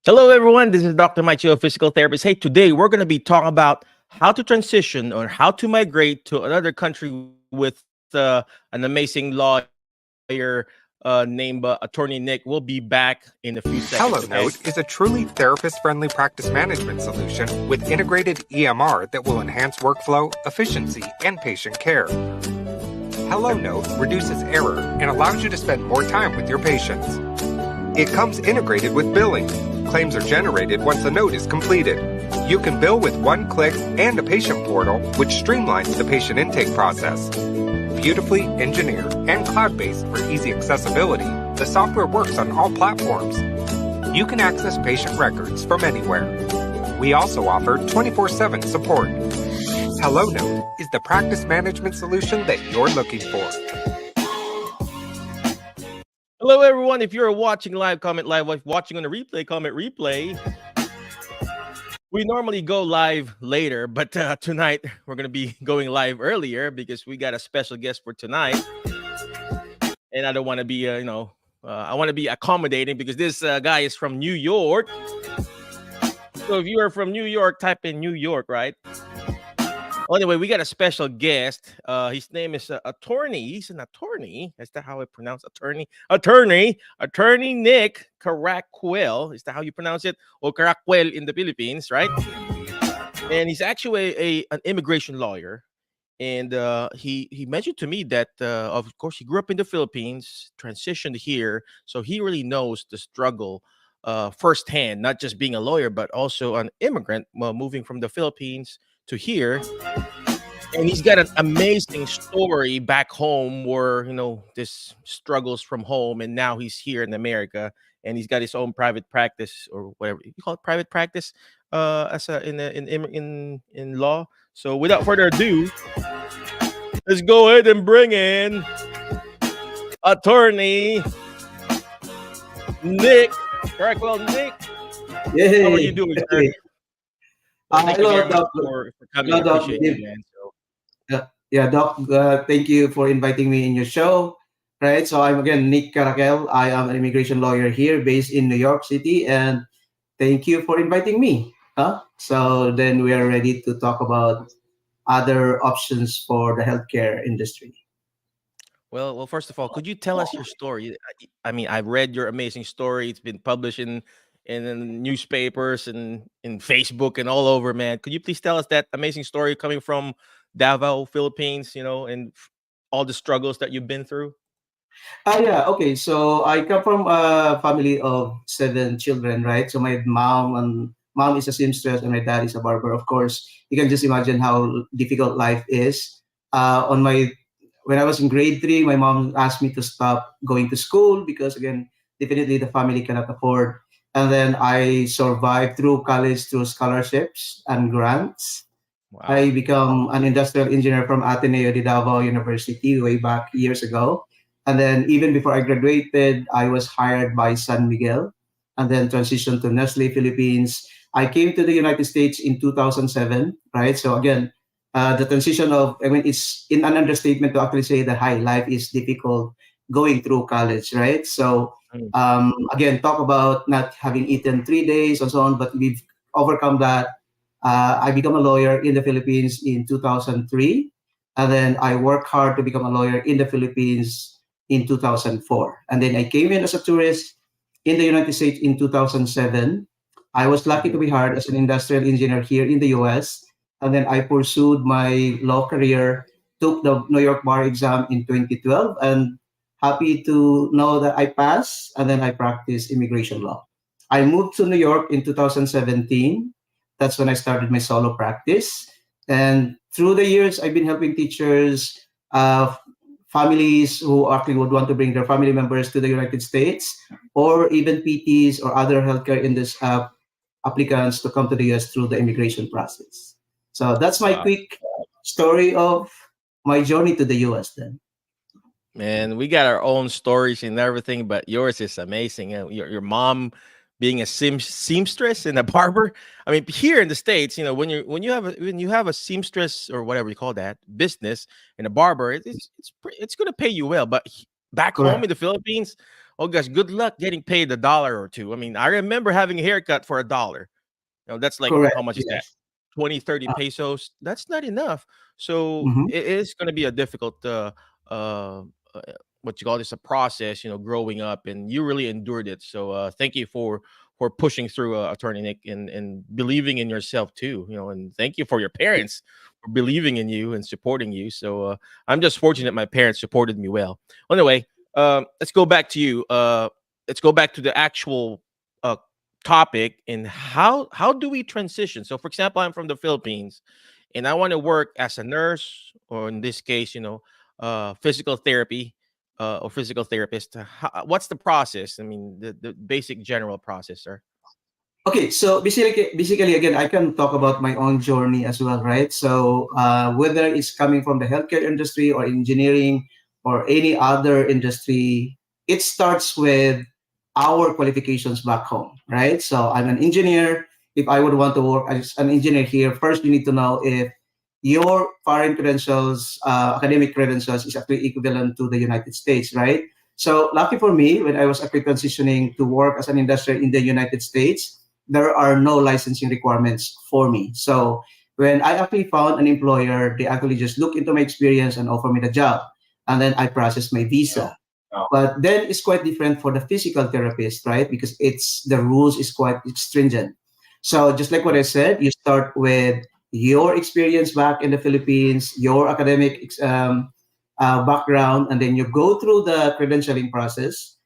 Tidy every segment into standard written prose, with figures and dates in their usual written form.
Hello, everyone. This is Dr. Maichio, physical therapist. Hey, today we're going to be talking about how to transition or how to migrate to another country with an amazing lawyer named Attorney Nick. We'll be back in a few seconds, okay? HelloNote is a truly therapist-friendly practice management solution with integrated EMR that will enhance workflow, efficiency, and patient care. HelloNote reduces error and allows you to spend more time with your patients. It comes integrated with billing. Claims are generated once a note is completed. You can bill with one click and a patient portal, which streamlines the patient intake process. Beautifully engineered and cloud-based for easy accessibility, the software works on all platforms. You can access patient records from anywhere. We also offer 24/7 support. HelloNote is the practice management solution that you're looking for. Hello, everyone. If you're watching live, comment live. If watching on the replay, comment replay. We normally go live later, but tonight we're going to be going live earlier because we got a special guest for tonight. And I don't want to be, I want to be accommodating because this guy is from New York. So if you are from New York, type in New York, right? Well, anyway, we got a special guest. His name is Attorney. He's an attorney. Is that how I pronounce attorney? Attorney Nick Caraquel. Is that how you pronounce it? Or Caraquel in the Philippines, right? And he's actually an immigration lawyer. And he mentioned to me that, of course, he grew up in the Philippines, transitioned here. So he really knows the struggle firsthand, not just being a lawyer, but also an immigrant moving from the Philippines to here. And he's got an amazing story back home where, this struggles from home. And now he's here in America and he's got his own private practice or whatever you call it, private practice as a in law. So without further ado, let's go ahead and bring in Attorney Nick. Correct. Well, Nick, Yay. how are you doing, sir? Thank you Hello, very much Doc. for coming. Hello, I Doc. appreciate it, man. So, Yeah, Doc. Thank you for inviting me in your show. Right. So I'm again Nick Caraquel. I am an immigration lawyer here, based in New York City, and thank you for inviting me. So then we are ready to talk about other options for the healthcare industry. well, first of all, could you tell us your story? I mean, I've read your amazing story. It's been published in the newspapers and in Facebook and all over, man. Could you please tell us that amazing story coming from Davao, Philippines, and all the struggles that you've been through? Yeah. Okay. So I come from a family of 7 children, right? So my mom is a seamstress and my dad is a barber. Of course, you can just imagine how difficult life is. On my When I was in grade 3, my mom asked me to stop going to school because again, definitely the family cannot afford. And then I survived through college through scholarships and grants. Wow. I become an industrial engineer from Ateneo de Davao University way back years ago. And then even before I graduated, I was hired by San Miguel and then transitioned to Nestle Philippines. I came to the United States in 2007, right? So again, the transition I mean, it's in an understatement to actually say that, hi, life is difficult going through college, right? So Mm. again, talk about not having eaten 3 days and so on, but we've overcome that. I become a lawyer in the Philippines in 2003, and then I worked hard to become a lawyer in the Philippines in 2004. And then I came in as a tourist in the United States in 2007. I was lucky to be hired as an industrial engineer here in the US. And then I pursued my law career, took the New York bar exam in 2012, and happy to know that I passed, and then I practiced immigration law. I moved to New York in 2017. That's when I started my solo practice. And through the years, I've been helping teachers, families who actually would want to bring their family members to the United States, or even PTs or other healthcare applicants to come to the US through the immigration process. So that's my Wow. quick story of my journey to the US then. Man, we got our own stories and everything, but yours is amazing. Your mom being a seamstress and a barber. I mean, here in the States, when you have a seamstress or whatever you call that business and a barber, it's going to pay you well. But back home Correct. in the Philippines, Oh, guys, good luck getting paid $1 or $2. I mean, I remember having a haircut for $1. That's like, Correct. how much is that? Yes. 20, 30 Uh, pesos. That's not enough. So mhm. it is going to be a difficult, uh, uh, what you call this, a process, growing up, and you really endured it. So thank you for pushing through, Attorney Nick, and believing in yourself too. And thank you for your parents for believing in you and supporting you. So I'm just fortunate my parents supported me well. Anyway, let's go back to you. Let's go back to the actual uh, topic, and how do we transition? So for example, I'm from the Philippines and I want to work as a nurse, or in this case, physical therapy, or physical therapist. What's the process? I mean, the basic general process, sir. Okay, so basically, again, I can talk about my own journey as well, right? So whether it's coming from the healthcare industry or engineering or any other industry, it starts with our qualifications back home, right? So I'm an engineer. If I would want to work as an engineer here, first you need to know if your foreign credentials, academic credentials, is actually equivalent to the United States, right? So lucky for me, when I was actually transitioning to work as an industrial in the United States, there are no licensing requirements for me. So when I actually found an employer, they actually just look into my experience and offer me the job. And then I process my visa. But then it's quite different for the physical therapist, right? Because it's the rules is quite stringent. So just like what I said, you start with your experience back in the Philippines, your academic background, and then you go through the credentialing process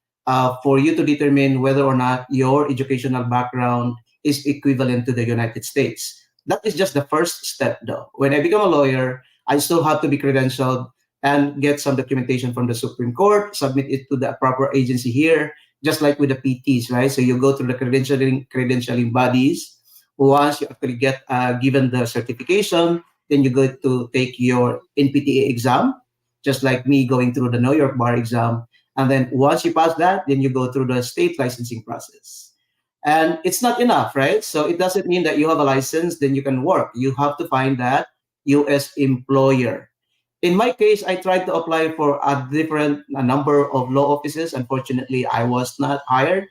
for you to determine whether or not your educational background is equivalent to the United States. That is just the first step, though. When I become a lawyer, I still have to be credentialed and get some documentation from the Supreme Court, submit it to the proper agency here, just like with the PTs, right? So you go through the credentialing bodies. Once you actually get given the certification, then you go to take your NPTA exam, just like me going through the New York bar exam. And then once you pass that, then you go through the state licensing process. And it's not enough, right? So it doesn't mean that you have a license, then you can work. You have to find that US employer. In my case, I tried to apply for a number of law offices. Unfortunately, I was not hired.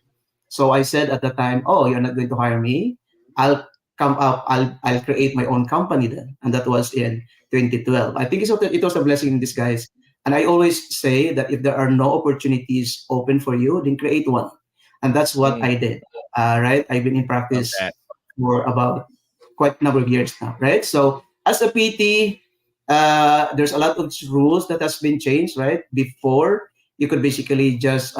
So I said at the time, "Oh, you're not going to hire me. I'll come up. I'll create my own company then." And that was in 2012. I think it was a blessing in disguise. And I always say that if there are no opportunities open for you, then create one. And that's what Mm, I did. Right? I've been in love practice that. for about quite a number of years now. Right? So as a PT, there's a lot of rules that has been changed, right? Before, you could basically just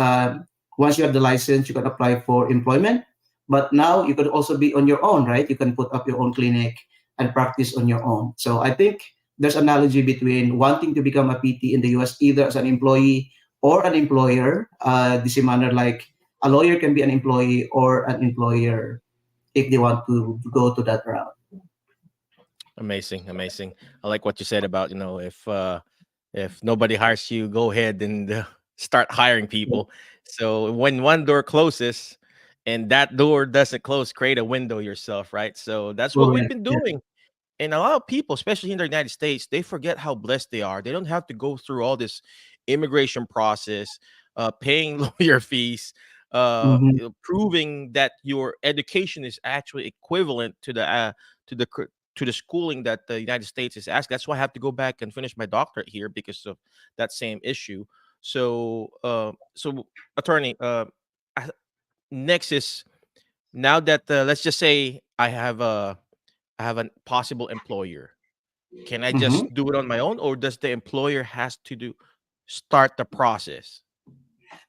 once you have the license, you can apply for employment. But now you could also be on your own, right? You can put up your own clinic and practice on your own. So I think there's analogy between wanting to become a PT in the US, either as an employee or an employer. The same manner like a lawyer can be an employee or an employer if they want to go to that route. Amazing, amazing. I like what you said about, if nobody hires you, go ahead and start hiring people. So when one door closes and that door doesn't close, create a window yourself, right? So that's what we've Correct. been Yeah. doing. And a lot of people, especially in the United States, they forget how blessed they are. They don't have to go through all this immigration process, paying lawyer fees, Mhm. proving that your education is actually equivalent to the to the schooling that the United States is asking. That's why I have to go back and finish my doctorate here because of that same issue. So attorney, I- next is, now that, let's just say I have a possible employer. Can I Mhm. just do it on my own, or does the employer has to start the process?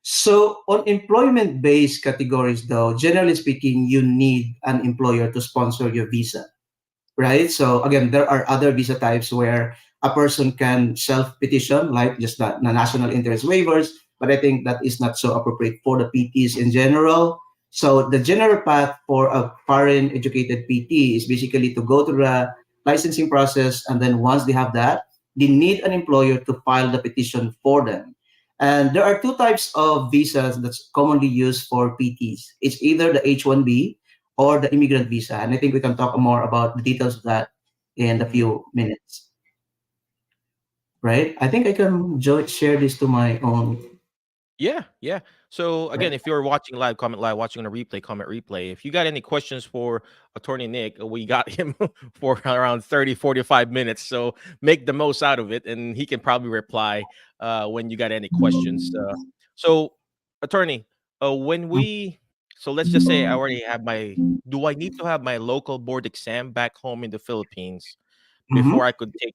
So on employment-based categories, though, generally speaking, you need an employer to sponsor your visa, right? So again, there are other visa types where a person can self-petition, like just the national interest waivers, but I think that is not so appropriate for the PTs in general. So the general path for a foreign educated PT is basically to go through the licensing process, and then once they have that, they need an employer to file the petition for them. And there are two types of visas that's commonly used for PTs. It's either the H-1B or the immigrant visa. And I think we can talk more about the details of that in a Mhm. few minutes, right? I think I can share this to my own. Yeah, yeah. So again, if you're watching live, comment live, watching on a replay, comment replay. If you got any questions for Attorney Nick, we got him for around 30, 45 minutes. So make the most out of it, and he can probably reply when you got any questions. So, Attorney, when we, so let's just say I already have my, do I need to have my local board exam back home in the Philippines before Mhm. I could take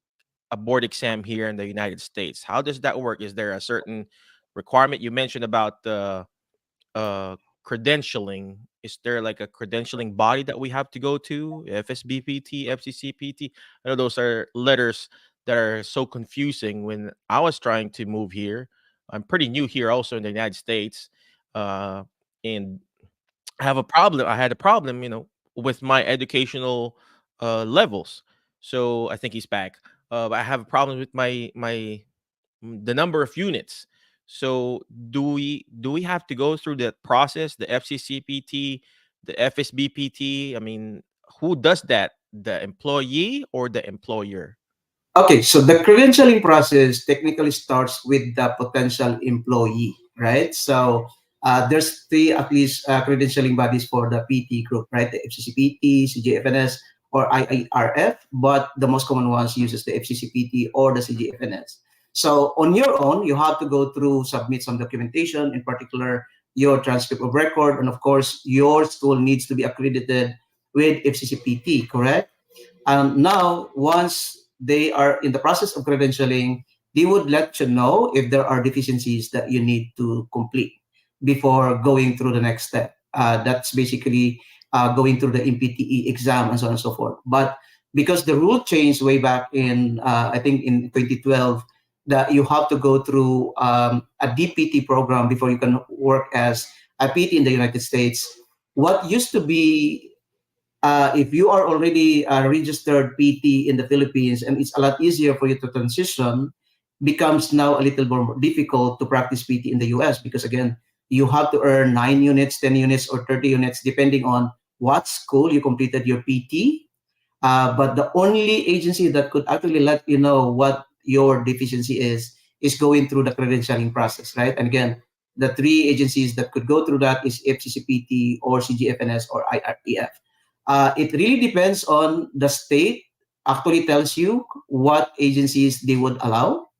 a board exam here in the United States? How does that work? Is there a certain requirement you mentioned about the uh credentialing? Is there like a credentialing body that we have to go to? FSBPT, FCCPT? I know those are letters that are so confusing. When I was trying to move here, I'm pretty new here also in the United States, uh and I had a problem, with my educational levels. So I think he's back. But I have a problem with the number of units. So do we have to go through that process, the FCCPT, the FSBPT? I mean, who does that? The employee or the employer? Okay, so the credentialing process technically starts with the potential employee, right? So there's three at least credentialing bodies for the PT group, right? The FCCPT, CGFNS, or IIRF, but the most common ones uses the FCCPT or the CGFNS. So on your own, you have to go through, submit some documentation, in particular your transcript of record, and of course your school needs to be accredited with FCCPT, correct? Now, once they are in the process of credentialing, they would let you know if there are deficiencies that you need to complete before going through the next step. That's basically going through the MPTE exam and so on and so forth. But because the rule changed way back in, I think in 2012, that you have to go through a DPT program before you can work as a PT in the United States. What used to be if you are already a registered PT in the Philippines and it's a lot easier for you to transition, becomes now a little more difficult to practice PT in the US because again, you have to earn 9 units, 10 units, or 30 units depending on what school you completed your PT. But the only agency that could actually let you know what your deficiency is going through the credentialing process, right? And again, the three agencies that could go through that is FCCPT or CGFNS or IRTF. It really depends on the state actually tells you what agencies they would allow,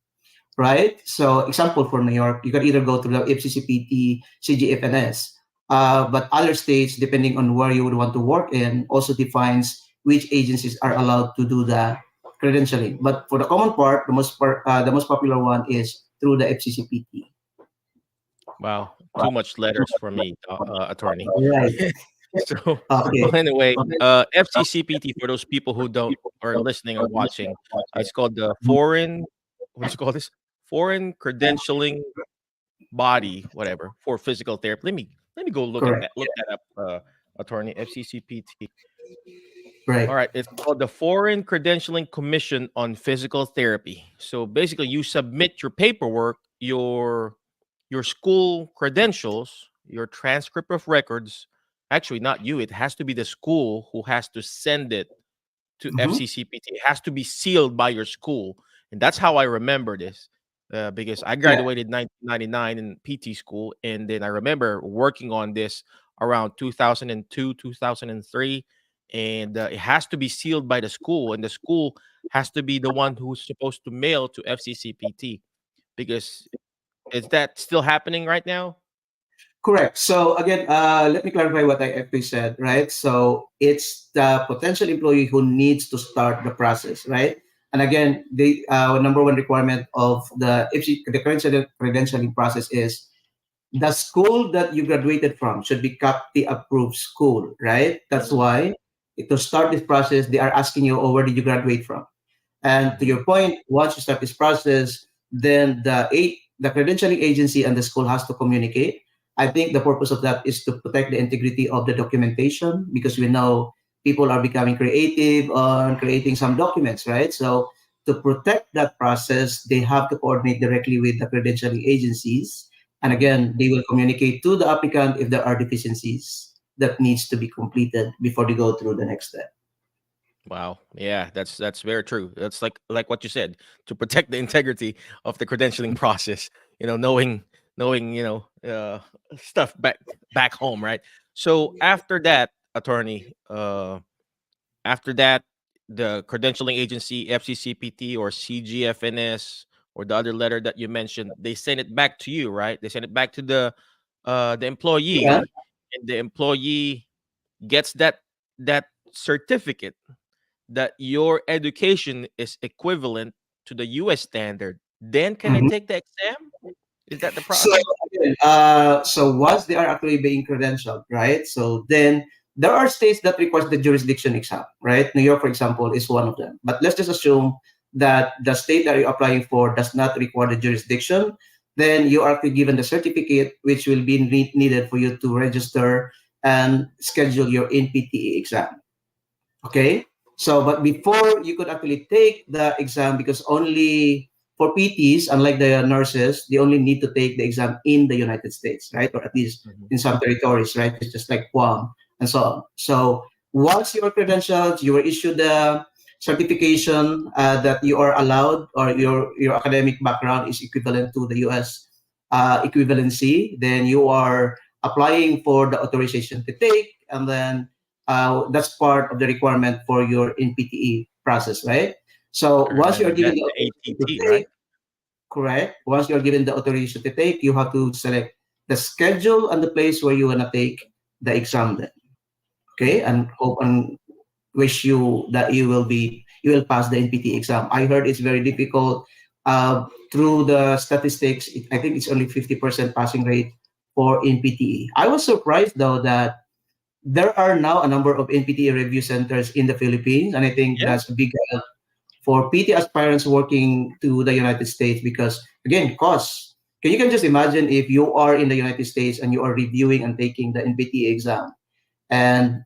right? So example for New York, you can either go through the FCCPT, CGFNS, but other states, depending on where you would want to work in, also defines which agencies are allowed to do the credentialing. But for the common part, the most popular one is through the FCCPT. Wow, too much letters for me, Attorney. Right. So, Okay. well, anyway, FCCPT, for those people who don't are listening or watching, it's called the foreign. What do you call this? Foreign credentialing body, whatever, for physical therapy. Let me go Correct. look that up, Attorney. FCCPT. Right. All right, it's called the Foreign Credentialing Commission on Physical Therapy. So basically, you submit your paperwork, your school credentials, your transcript of records. Actually, not you. It has to be the school who has to send it to Mhm. FCCPT. It has to be sealed by your school, and that's how I remember this. Because I Yeah. graduated 1999 in PT school, and then I remember working on this around 2002, 2003, and it has to be sealed by the school, and the school has to be the one who's supposed to mail to FCCPT. Because is that still happening right now? Correct. So again, let me clarify what I actually said, right? So it's the potential employee who needs to start the process, right? And again, the number one requirement of the credentialing process is the school that you graduated from should be CAPTI approved school, right? That's why to start this process, they are asking you, oh, where did you graduate from? And to Mhm. your point, once you start this process, then the credentialing agency and the school has to communicate. I think the purpose of that is to protect the integrity of the documentation because we know people are becoming creative on creating some documents, right? So to protect that process, they have to coordinate directly with the credentialing agencies. And again, they will communicate to the applicant if there are deficiencies that needs to be completed before they go through the next step. Wow. Yeah, that's very true. That's like what you said, to protect the integrity of the credentialing process. Knowing knowing stuff back home, right? So after that, attorney, after that, the credentialing agency, FCCPT or CGFNS, or the other letter that you mentioned, they send it back to you, right? They send it back to the Yeah. employee, and the employee gets that certificate that your education is equivalent to the US standard. Then can I Mhm. take the exam? Is that the So process? again, so once they are actually being credentialed, right? So then there are states that requires the jurisdiction exam, right? New York, for example, is one of them. But let's just assume that the state that you're applying for does not require the jurisdiction. Then you are actually given the certificate, which will be needed for you to register and schedule your NPTE exam. Okay. So, but before you could actually take the exam, because only for PTs, unlike the nurses, they only need to take the exam in the United States, right? Or at least Mhm. in some territories, right? It's just like Guam and so on. So, once you are credentialed, you were issued the certification that you are allowed, or your academic background is equivalent to the US equivalency, then you are applying for the authorization to take, and then that's part of the requirement for your NPTE process, right? So Sure. And once you are then given that's the the authorization to ATT, take, right? correct? Once you are given the authorization to take, you have to select the schedule and the place where you want to take the exam then. Okay, and hope and wish you that you will pass the NPT exam. I heard it's very difficult. Through the statistics, I think it's only 50% passing rate for NPTE. I was surprised though that there are now a number of NPTE review centers in the Philippines, and I think Yeah. that's a big help for PT aspirants working to the United States because, again, costs. You can just imagine if you are in the United States and you are reviewing and taking the NPTE exam, and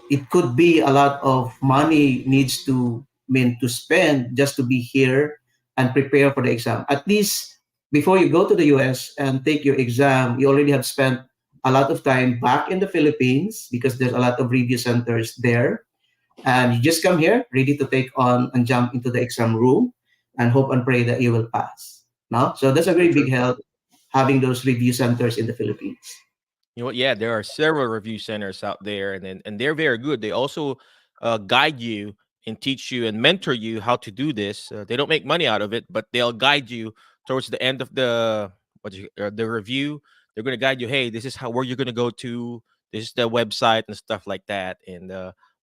it could be a lot of money needs to to spend just to be here and prepare for the exam. At least before you go to the US and take your exam, you already have spent a lot of time back in the Philippines because there's a lot of review centers there. And you just come here ready to take on and jump into the exam room and hope and pray that you will pass. No? So that's a True, very true. big help having those review centers in the Philippines. You know what? Yeah, there are several review centers out there, and they're very good. They also guide you and teach you and mentor you how to do this. They don't make money out of it, but they'll guide you towards the end of the review. They're going to guide you. Hey, this is how where you're going to go to. This is the website and stuff like that. And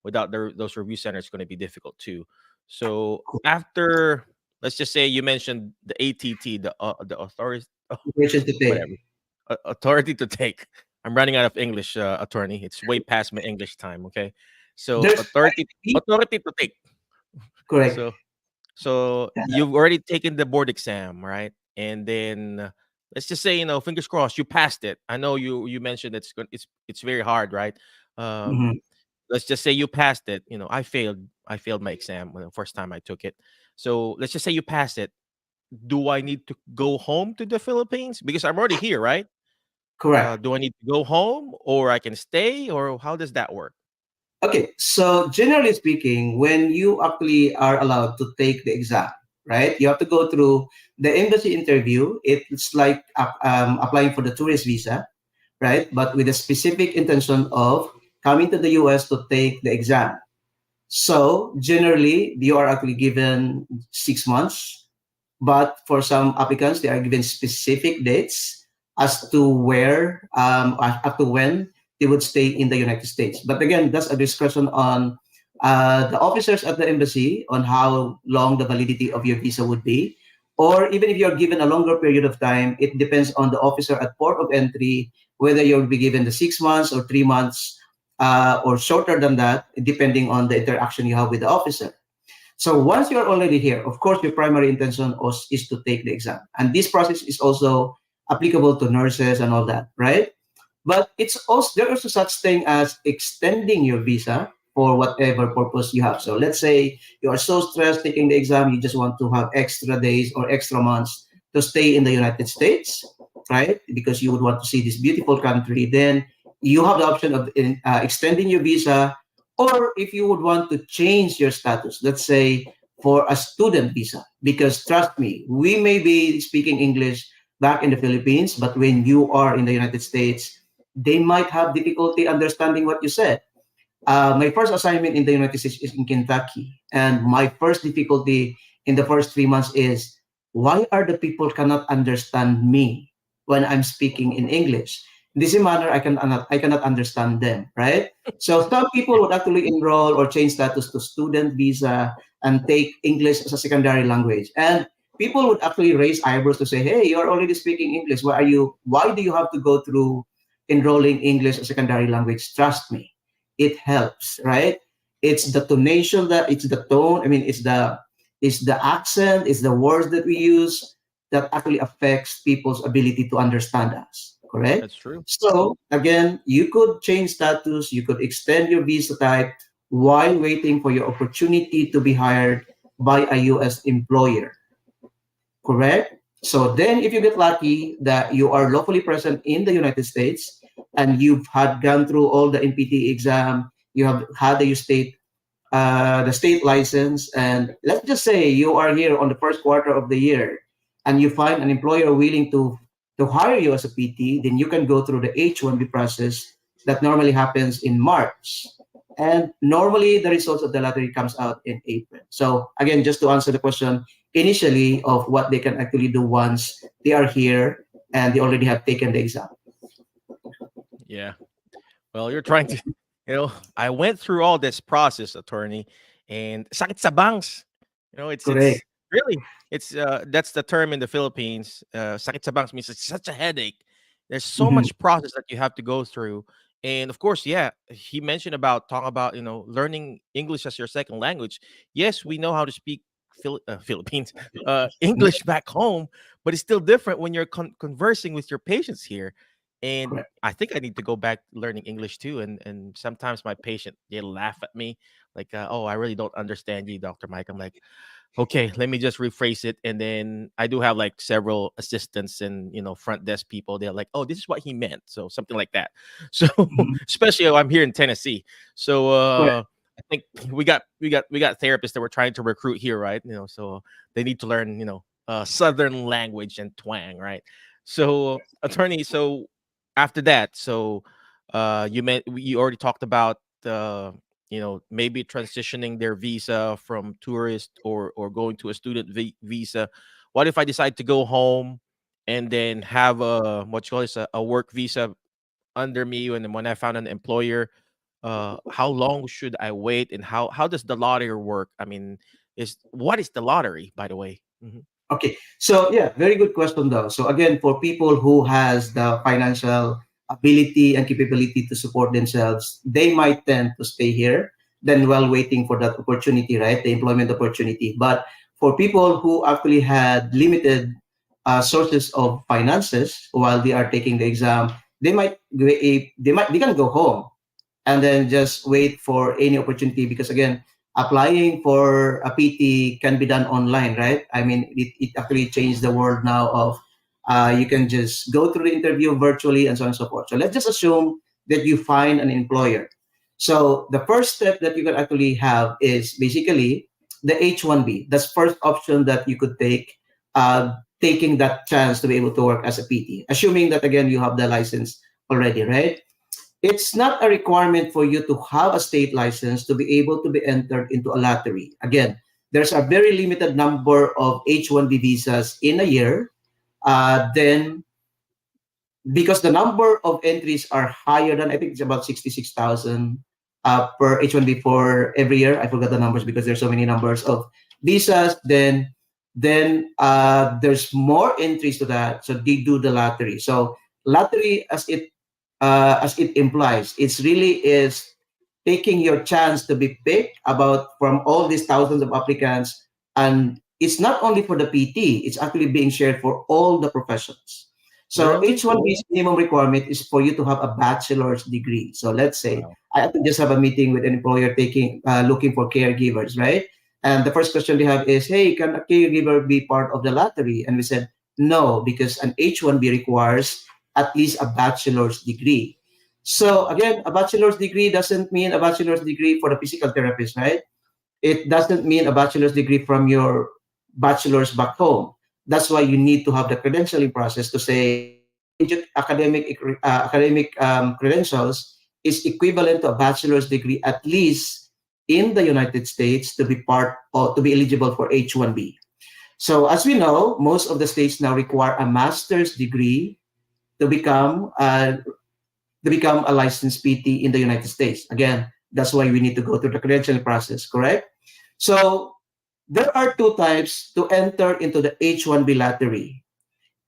without those review centers, it's going to be difficult too. So after, let's just say you mentioned the ATT, the authority, Questions to take. whatever, authority to take. I'm running out of English, attorney. It's way past my English time. Okay, so There's authority to take. correct. So you've already taken the board exam, right? And then let's just say fingers crossed you passed it. I know you mentioned it's very hard, right? Um, Mhm. let's just say you passed it. I failed my exam when the first time I took it. So let's just say you passed it. Do I need to go home to the Philippines because I'm already here, right? Correct. Do I need to go home or I can stay or how does that work? Okay, so generally speaking, when you actually are allowed to take the exam, right, you have to go through the embassy interview. It's like applying for the tourist visa, right? But with a specific intention of coming to the US to take the exam. So generally, you are actually given 6 months, but for some applicants, they are given specific dates as to where, up to when they would stay in the United States. But again, that's a discussion on the officers at the embassy on how long the validity of your visa would be. Or even if you're given a longer period of time, it depends on the officer at port of entry whether you'll be given the 6 months or 3 months or shorter than that, depending on the interaction you have with the officer. So once you're already here, of course, your primary intention is to take the exam. And this process is also applicable to nurses and all that, right? But it's also there is also such thing as extending your visa for whatever purpose you have. So let's say you are so stressed taking the exam, you just want to have extra days or extra months to stay in the United States, right? Because you would want to see this beautiful country. Then you have the option of extending your visa, or if you would want to change your status, let's say for a student visa, because trust me, we may be speaking English back in the Philippines, but when you are in the United States, they might have difficulty understanding what you said. My first assignment in the United States is in Kentucky, and my first difficulty in the first 3 months is why are the people cannot understand me when I'm speaking in English? In this manner, I cannot understand them, right? So some people would actually enroll or change status to student visa and take English as a secondary language, and people would actually raise eyebrows to say, "Hey, you're already speaking English. Why are you? Why do you have to go through enrolling English as secondary language?" Trust me, it helps, right? It's the tonation, that it's the tone. I mean, it's the accent, it's the words that we use that actually affects people's ability to understand us. Correct. That's true. So again, you could change status, you could extend your visa type while waiting for your opportunity to be hired by a U.S. employer. Correct. So then, if you get lucky that you are lawfully present in the United States and you've had gone through all the NPT exam, you have had the state license, and let's just say you are here on the first quarter of the year, and you find an employer willing to hire you as a PT, then you can go through the H-1B process that normally happens in March. And normally the results of the lottery comes out in April. So again, just to answer the question initially of what they can actually do once they are here and they already have taken the exam. Yeah. Well, you're trying to, I went through all this process, attorney, and sakit sa bangs. It's Correct. really, it's that's the term in the Philippines. Sakit sa bangs means it's such a headache. There's so Mhm. much process that you have to go through. And of course, yeah, he mentioned about talking about, learning English as your second language. Yes, we know how to speak Philippines English back home, but it's still different when you're conversing with your patients here. And Correct. I think I need to go back learning English too. And sometimes my patient, they laugh at me like, "Oh, I really don't understand you, Dr. Mike." I'm like, "Okay, let me just rephrase it." And then I do have like several assistants and front desk people. They're like, "Oh, this is what he meant," so something like that. So Mhm. especially I'm here in Tennessee, so Correct. I think we got therapists that we're trying to recruit here, right? So they need to learn Southern language and twang, right? So attorney, so after that, so you already talked about maybe transitioning their visa from tourist or going to a student visa. What if I decide to go home and then have a what you call this a work visa under me, and then when I found an employer, how long should I wait, and how does the lottery work? I mean, is what is the lottery, by the way? Mhm. Okay. So yeah, very good question though. So again, for people who has the financial ability and capability to support themselves, they might tend to stay here then while waiting for that opportunity, right? The employment opportunity. But for people who actually had limited sources of finances while they are taking the exam, they can go home and then just wait for any opportunity, because again, applying for a PT can be done online, right? I mean, it actually changed the world now of you can just go through the interview virtually and so on and so forth. So let's just assume that you find an employer. So the first step that you can actually have is basically the H-1B. That's first option that you could take, taking that chance to be able to work as a PT, assuming that again you have the license already, right? It's not a requirement for you to have a state license to be able to be entered into a lottery. Again, there's a very limited number of H-1B visas in a year. Then, because the number of entries are higher than, I think it's about 66,000 per H-1B for every year. I forgot the numbers because there's so many numbers of visas. Then there's more entries to that. So they do the lottery. So lottery, as it implies, it's really is taking your chance to be picked about from all these thousands of applicants, and it's not only for the PT, it's actually being shared for all the professions. So Really? each one of these minimum requirement is for you to have a bachelor's degree. So let's say Wow. I have to just have a meeting with an employer looking for caregivers, right? And the first question they have is, hey, can a caregiver be part of the lottery? And we said no, because an H-1B requires at least a bachelor's degree. So again, a bachelor's degree doesn't mean a bachelor's degree for the physical therapist, right? It doesn't mean a bachelor's degree from your bachelor's back home. That's why you need to have the credentialing process to say academic credentials is equivalent to a bachelor's degree at least in the United States to be part or to be eligible for H-1B. So as we know, most of the states now require a master's degree to become a licensed PT in the United States. Again, that's why we need to go through the credentialing process, correct? So there are two types to enter into the H-1B lottery.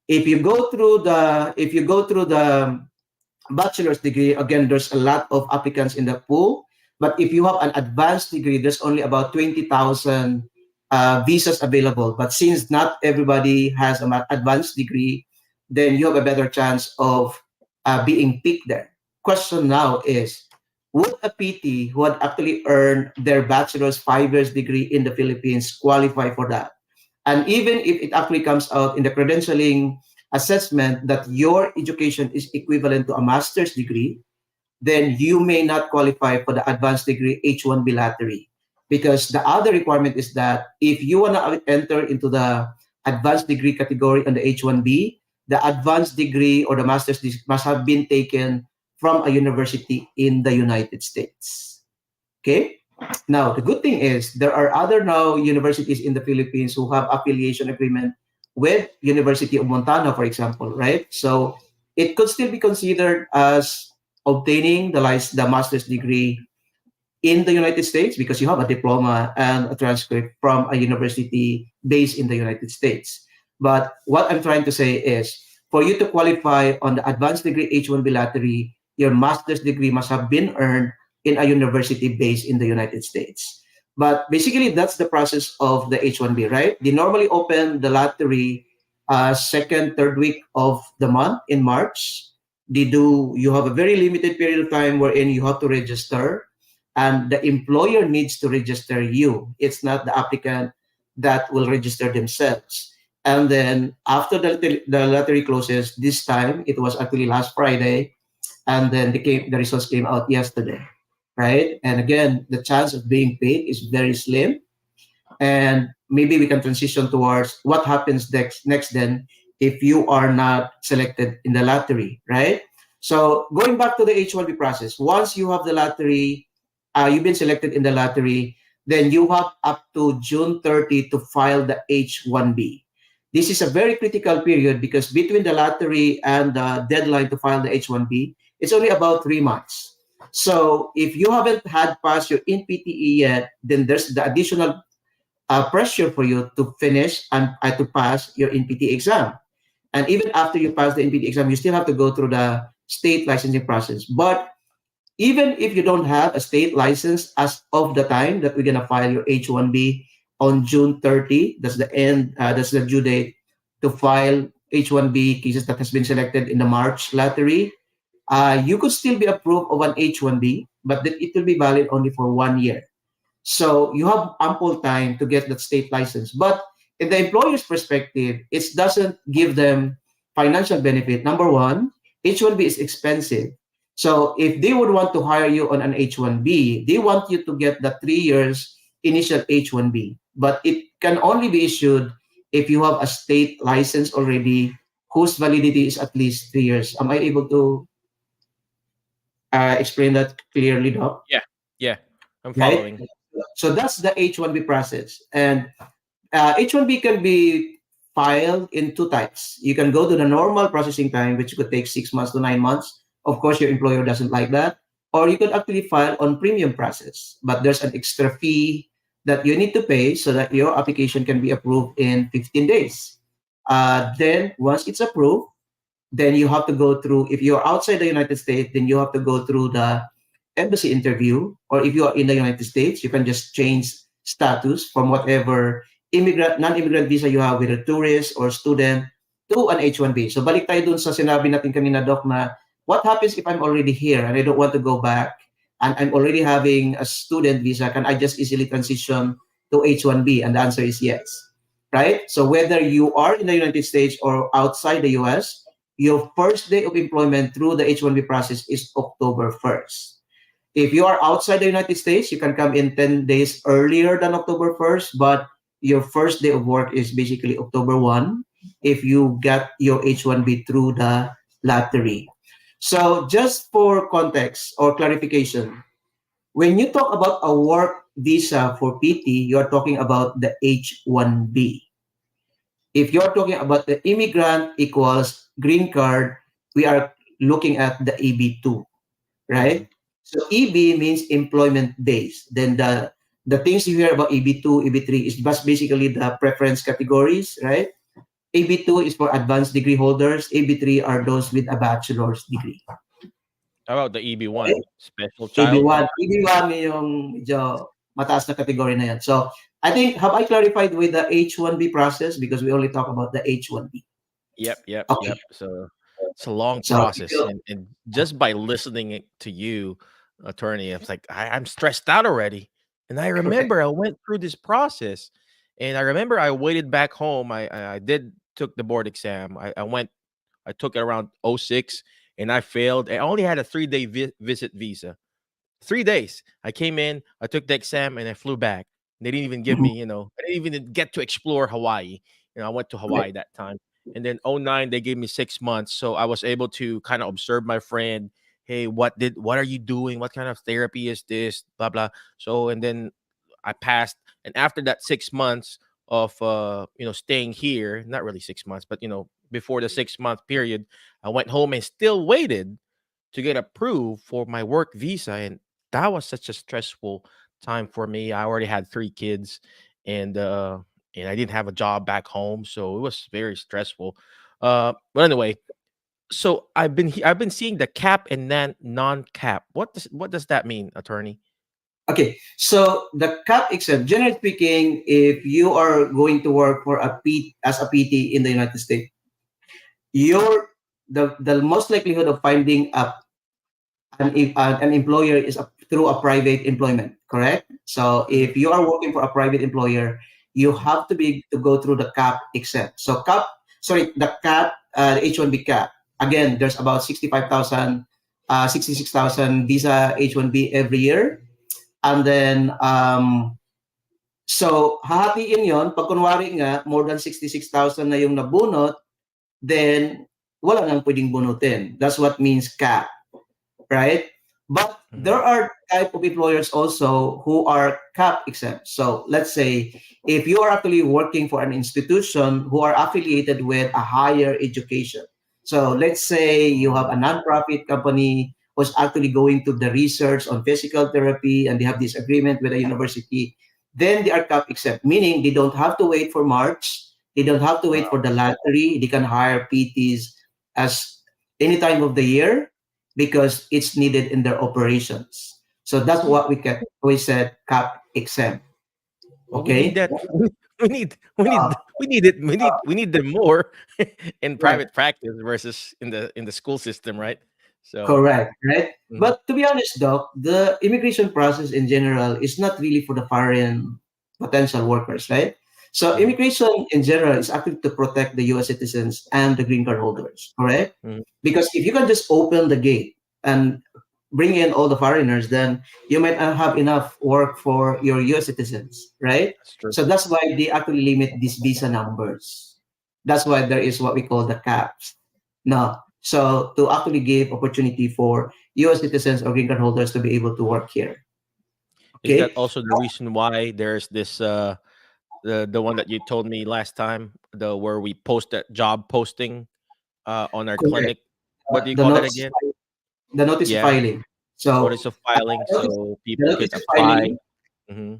If you go through the bachelor's degree, again, there's a lot of applicants in the pool. But if you have an advanced degree, there's only about 20,000 visas available. But since not everybody has an advanced degree, then you have a better chance of being picked there. Question now is, would a PT who had actually earned their bachelor's 5 years degree in the Philippines qualify for that? And even if it actually comes out in the credentialing assessment that your education is equivalent to a master's degree, then you may not qualify for the advanced degree H-1B lottery. Because the other requirement is that if you want to enter into the advanced degree category on the H-1B, the advanced degree or the master's degree must have been taken from a university in the United States. Okay? Now, the good thing is there are other now universities in the Philippines who have affiliation agreement with University of Montana, for example, right? So it could still be considered as obtaining the master's degree in the United States because you have a diploma and a transcript from a university based in the United States. But what I'm trying to say is, for you to qualify on the advanced degree H-1B lottery, your master's degree must have been earned in a university based in the United States. But basically, that's the process of the H-1B, right? They normally open the lottery second, third week of the month in March. You have a very limited period of time wherein you have to register, and the employer needs to register you. It's not the applicant that will register themselves. And then after the lottery closes, this time, it was actually last Friday, and then the results came out yesterday, right? And again, the chance of being paid is very slim. And maybe we can transition towards what happens next then if you are not selected in the lottery, right? So going back to the H-1B process, once you have the lottery, you've been selected in the lottery, then you have up to June 30 to file the H-1B. This is a very critical period because between the lottery and the deadline to file the H-1B, it's only about 3 months. So if you haven't had passed your NPTE yet, then there's the additional pressure for you to finish and to pass your NPTE exam. And even after you pass the NPTE exam, you still have to go through the state licensing process. But even if you don't have a state license as of the time that we're going to file your H-1B on June 30, that's the due date to file H-1B cases that has been selected in the March lottery, you could still be approved of an H-1B, but it will be valid only for 1 year. So you have ample time to get that state license. But in the employer's perspective, it doesn't give them financial benefit. Number one, H-1B is expensive. So if they would want to hire you on an H-1B, they want you to get the 3 years initial H-1B. But it can only be issued if you have a state license already whose validity is at least 3 years. Am I able to explain that clearly, Doc? Yeah, I'm following. Right? So that's the H-1B process. And H-1B can be filed in two types. You can go to the normal processing time, which could take 6 months to 9 months. Of course, your employer doesn't like that. Or you could actually file on premium process. But there's an extra fee that you need to pay so that your application can be approved in 15 days. Then once it's approved, then you have to go through, if you're outside the United States, then you have to go through the embassy interview. Or if you are in the United States, you can just change status from whatever non-immigrant visa you have, with a tourist or student, to an H-1B. So balik tayo dun sa sinabi natin kanina, Doc, na what happens if I'm already here and I don't want to go back and I'm already having a student visa? Can I just easily transition to H-1B? And the answer is yes, right? So whether you are in the United States or outside the US, your first day of employment through the H-1B process is October 1st. If you are outside the United States, you can come in 10 days earlier than October 1st, but your first day of work is basically October 1. if you get your H-1B through the lottery. So just for context or clarification, when you talk about a work visa for PT, you're talking about the H-1B. If you're talking about the immigrant equals green card, we are looking at the EB2, Mhm. right? So EB means employment base. Then the things you hear about EB2, EB3 is just basically the preference categories, right? AB2 is for advanced degree holders. AB3 are those with a bachelor's degree. How about the Okay? EB1, special child? AB1. AB1 yung medyo mataas na category na yan. So, I think, have I clarified with the H1B process? Because we only talk about the H1B. Yep, yep, Okay. yep. So it's a long So, if process, and just by listening to you, attorney, it's like I'm stressed out already. And I correct. remember I went through this process, and I remember I waited back home. I did took the board exam. I took it around '06, and I failed. I only had a 3-day visit visa. 3 days. I came in, I took the exam, and I flew back. They didn't even give Mhm. me, I didn't even get to explore Hawaii. I went to Correct. Hawaii that time. And then '09, they gave me 6 months. So I was able to kind of observe my friend. Hey, what are you doing? What kind of therapy is this? Blah, blah. So, and then I passed. And after that 6 months of, staying here, not really 6 months, but, before the 6 month period, I went home and still waited to get approved for my work visa. And that was such a stressful time for me. I already had 3 kids, and I didn't have a job back home, so it was very stressful. But anyway, so I've been seeing the cap and then non-cap. What does that mean, attorney? Okay. So, the cap exempt, generally speaking, if you are going to work for as a PT in the United States, the most likelihood of finding an employer is through a private employment, correct? So Mhm. if you are working for a private employer, you have to go through the cap exempt. So the cap, the H1B cap. Again, there's about 65,000, 66,000 visa H1B every year. And then, so hahatiin yon, pag kunwari nga, more than 66,000 na yung nabunot, then wala nang pwedeng bunutin. That's what means cap, right? But there Mhm. are type of employers also who are cap exempt. So let's say if you are actually working for an institution who are affiliated with a higher education. So let's say you have a nonprofit company who's actually going to the research on physical therapy and they have this agreement with a university, then they are cap exempt, meaning they don't have to wait for March, they don't have to wait for Wow. the lottery, they can hire PTs as any time of the year because it's needed in their operations. So that's what we said cap exempt. Well, we need Okay. that. We need them more in Right. private practice versus in the school system, right? So, Correct. Right. mhm, But to be honest, Doc, the immigration process in general is not really for the foreign potential workers, right? So mhm, immigration in general is actually to protect the U.S. citizens and the green card holders, correct? mhm, Because if you can just open the gate and bring in all the foreigners, then you might not have enough work for your US citizens, right? that's true. So that's why they actually limit these visa numbers. That's why there is what we call the caps. Now, so to actually give opportunity for US citizens or green card holders to be able to work here. Is that Okay. also the reason why there's this the one that you told me last time, the where we post that job posting on our Correct. clinic? What do you The call that notice again? the notice of Yeah, filing. So notice of filing, notice, so the people could notice of apply. filing. Hmm.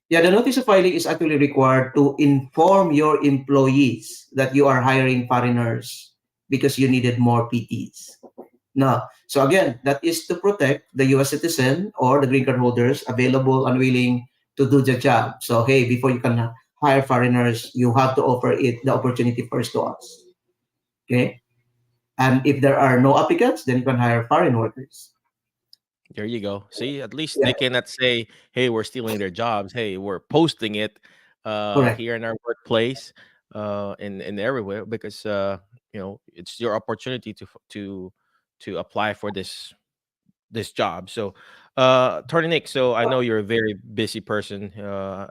Yeah, the notice of filing is actually required to inform your employees that you are hiring foreigners because you needed more PTs. Now, so again, that is to protect the US citizen or the green card holders available and willing to do the job. So, hey, before you can hire foreigners, you have to offer it the opportunity first to us. Okay. And if there are no applicants, then you can hire foreign workers. There you go. See, at least Yeah, they cannot say, "Hey, we're stealing their jobs." Hey, we're posting it correct. here in our workplace, and everywhere because it's your opportunity to apply for this job. So, Attorney Nick, so I know you're a very busy person.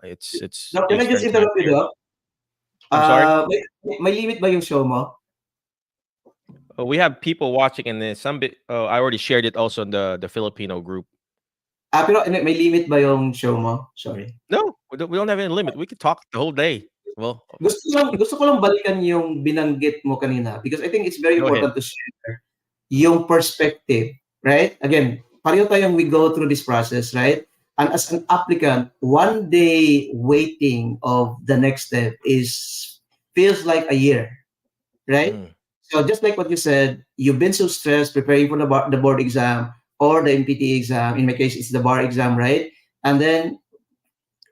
It's Now, can I just Eastern time interrupt you, here. Doc? I'm sorry. May limit ba yung show mo? We have people watching in this. Some bit. I already shared it also in the Filipino group. Pero may limit ba yung show mo? Sorry. No, we don't have any limit. We could talk the whole day. Well, Gusto ko lang balikan yung binanggit mo kanina because I think it's very go ahead. important to share yung perspective, right? Again, pareho tayong we go through this process, right? And as an applicant, 1 day waiting of the next step feels like a year, right? Mm. So just like what you said, you've been so stressed preparing for the board exam or the MPT exam. In my case, it's the bar exam, right? And then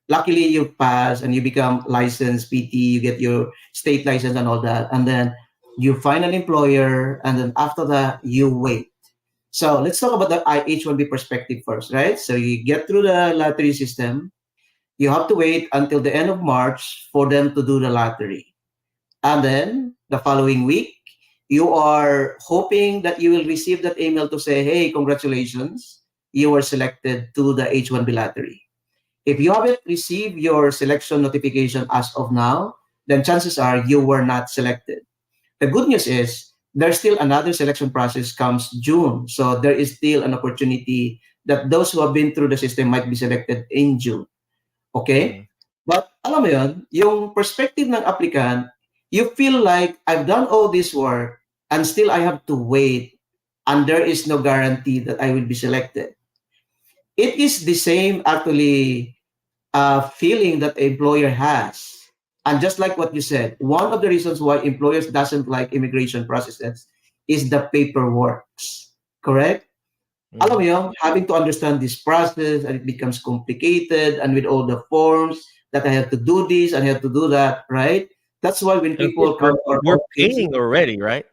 luckily you pass and you become licensed PT, you get your state license and all that. And then you find an employer, and then after that, you wait. So let's talk about the H1B perspective first, right? So you get through the lottery system. You have to wait until the end of March for them to do the lottery. And then the following week, you are hoping that you will receive that email to say, hey, congratulations, you were selected to the H1B lottery. If you haven't received your selection notification as of now, then chances are you were not selected. The good news is there's still another selection process comes June. So there is still an opportunity that those who have been through the system might be selected in June. Okay? But alam mo yun, yung perspective ng applicant, you feel like I've done all this work and still I have to wait and there is no guarantee that I will be selected. It is the same actually feeling that the employer has. And just like what you said, one of the reasons why employers doesn't like immigration processes is the paperwork. Correct? Alam mo yun, having to understand this process and it becomes complicated and with all the forms that I have to do this and I have to do that, right? That's why when people come to our we're office, paying already, right?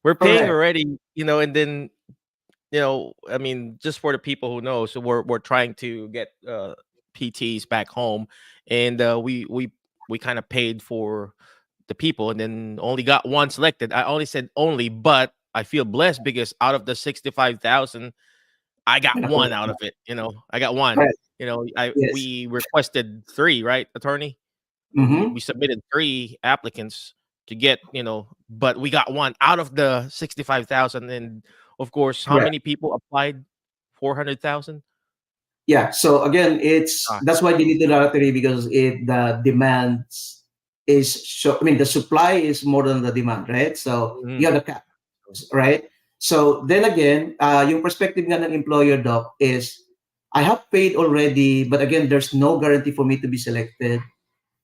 We're paying correct. already, and then I mean, just for the people who know, so we're trying to get PTs back home, and we kind of paid for the people, and then only got one selected. I only said only, but I feel blessed because out of the 65,000, I got one out of it. I got one. Correct. Yes. We requested 3, right, attorney? Mhm. We submitted 3 applicants to get, but we got one out of the 65,000. And of course, how Correct. many people applied? 400,000. Yeah. So again, that's why they need the lottery because the demand the supply is more than the demand, right? So you have the cap, right? So then again, yung perspective nga ng employer, doc, is I have paid already, but again, there's no guarantee for me to be selected.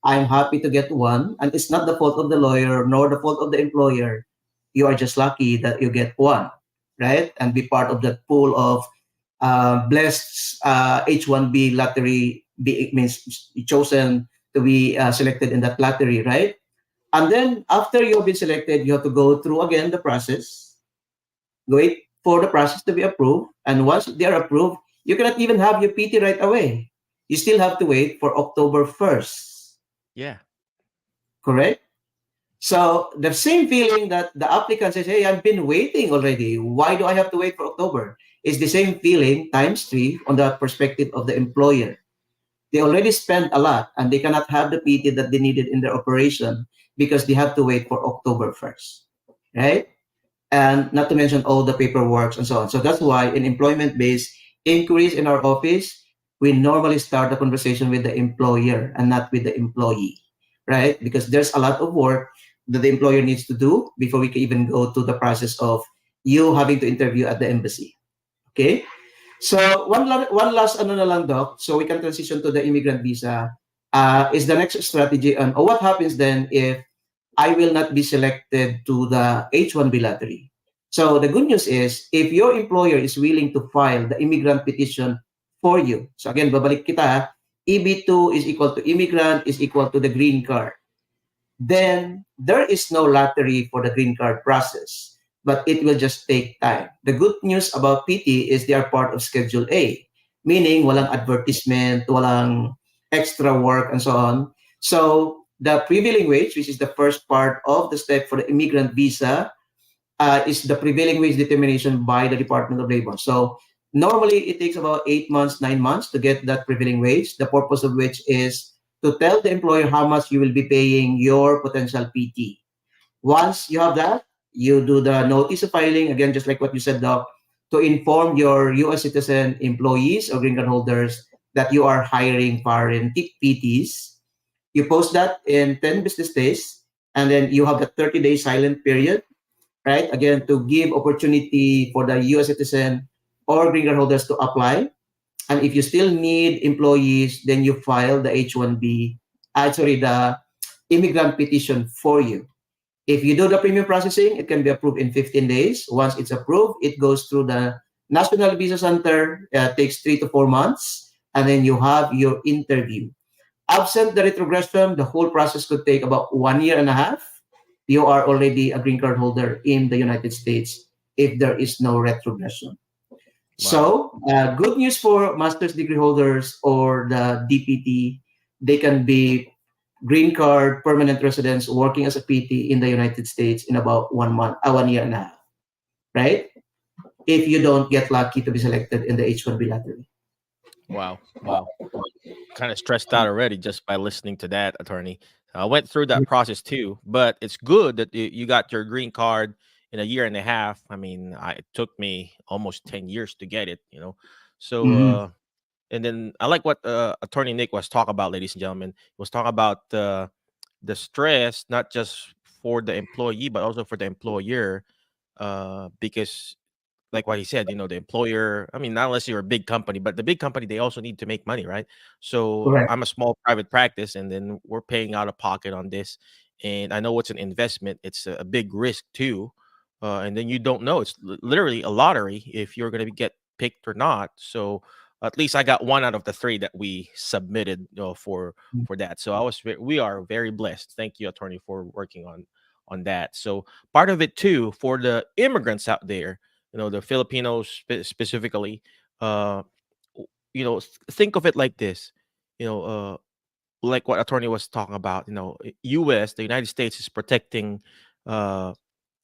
I'm happy to get one, and it's not the fault of the lawyer nor the fault of the employer. You are just lucky that you get one, right? And be part of that pool of blessed H1B lottery means chosen to be selected in that lottery, right? And then after you've been selected, you have to go through again the process, wait for the process to be approved. And once they are approved, you cannot even have your PT right away. You still have to wait for October 1st. Yeah. Correct? So the same feeling that the applicant says, hey, I've been waiting already. Why do I have to wait for October? It's the same feeling times 3 on the perspective of the employer. They already spent a lot and they cannot have the PT that they needed in their operation because they have to wait for October 1st, right? And not to mention all the paperwork and so on. So that's why in employment-based inquiries in our office, we normally start the conversation with the employer and not with the employee, right? Because there's a lot of work that the employer needs to do before we can even go to the process of you having to interview at the embassy. Okay? So one last ano na lang, doc, so we can transition to the immigrant visa, is the next strategy on what happens then if I will not be selected to the H1B lottery. So the good news is if your employer is willing to file the immigrant petition for you. So again, babalik kita, EB2 is equal to immigrant is equal to the green card. Then there is no lottery for the green card process, but it will just take time. The good news about PT is they are part of Schedule A, meaning walang advertisement, walang extra work, and so on. So the prevailing wage, which is the first part of the step for the immigrant visa, is the prevailing wage determination by the Department of Labor. So normally it takes about 8 months, 9 months to get that prevailing wage, the purpose of which is to tell the employer how much you will be paying your potential PT. Once you have that, you do the notice of filing, again, just like what you said, Doc, to inform your US citizen employees or green card holders that you are hiring foreign PTs. You post that in 10 business days, and then you have the 30-day silent period, right? Again, to give opportunity for the US citizen or green card holders to apply. And if you still need employees, then you file the H-1B, the immigrant petition for you. If you do the premium processing, it can be approved in 15 days. Once it's approved, it goes through the National Visa Center. Takes 3 to 4 months, and then you have your interview. Absent the retrogression, the whole process could take about 1 year and a half. You are already a green card holder in the United States if there is no retrogression. Wow. So, good news for master's degree holders or the DPT. They can be green card permanent residents working as a PT in the United States in about 1 month, 1 year and a half, right? If you don't get lucky to be selected in the H-1B lottery. Wow. Wow. Kind of stressed out already just by listening to that, attorney. I went through that process too, but it's good that you got your green card in a year and a half. I mean, it took me almost 10 years to get it, you know. So, Mhm. and then I like what attorney Nick was talking about, ladies and gentlemen. He was talking about the stress, not just for the employee, but also for the employer, because like what he said, you know, the employer, I mean, not unless you're a big company, but the big company, they also need to make money, right? So Correct. I'm a small private practice, and then we're paying out of pocket on this. And I know it's an investment, it's a big risk too. And then you don't know, it's literally a lottery if you're going to get picked or not. So at least I got one out of the three that we submitted, you know, for that. So we are very blessed. Thank you, attorney, for working on that. So part of it too for the immigrants out there, you know, the Filipinos specifically, uh you know, think of it like this, you know, like what attorney was talking about, you know, US, the United States is protecting uh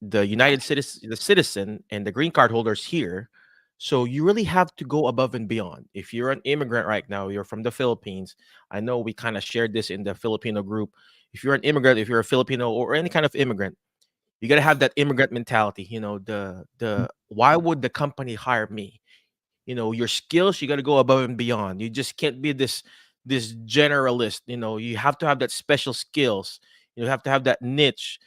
the the citizen and the green card holders here. So you really have to go above and beyond. If you're an immigrant right now, you're from the Philippines. I know we kind of shared this in the Filipino group. If you're an immigrant, if you're a Filipino or any kind of immigrant, you got to have that immigrant mentality. You know, the why would the company hire me? You know, your skills, you got to go above and beyond. You just can't be this generalist. You know, you have to have that special skills. You have to have that niche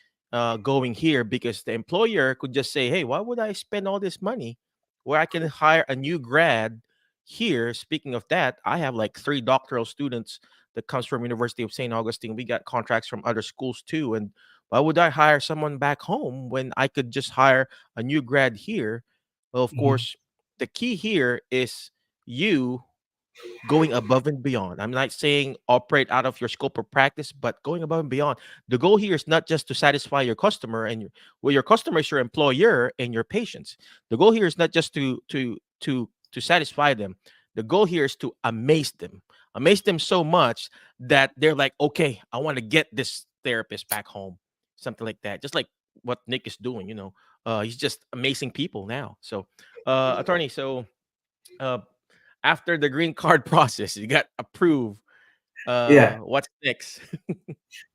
going here, because the employer could just say, hey, why would I spend all this money where I can hire a new grad here? Speaking of that, I have like 3 doctoral students that comes from University of St. Augustine. We got contracts from other schools too. And why would I hire someone back home when I could just hire a new grad here? Well, of Mhm. course, the key here is you going above and beyond. I'm not saying operate out of your scope of practice, but going above and beyond. The goal here is not just to satisfy your customer and well, your customer is your employer and your patients. The goal here is not just to satisfy them. The goal here is to amaze them so much that they're like, okay, I want to get this therapist back home, something like that. Just like what Nick is doing, you know, he's just amazing people now. So, attorney, so uh, after the green card process, you got approved. Yeah. What's next?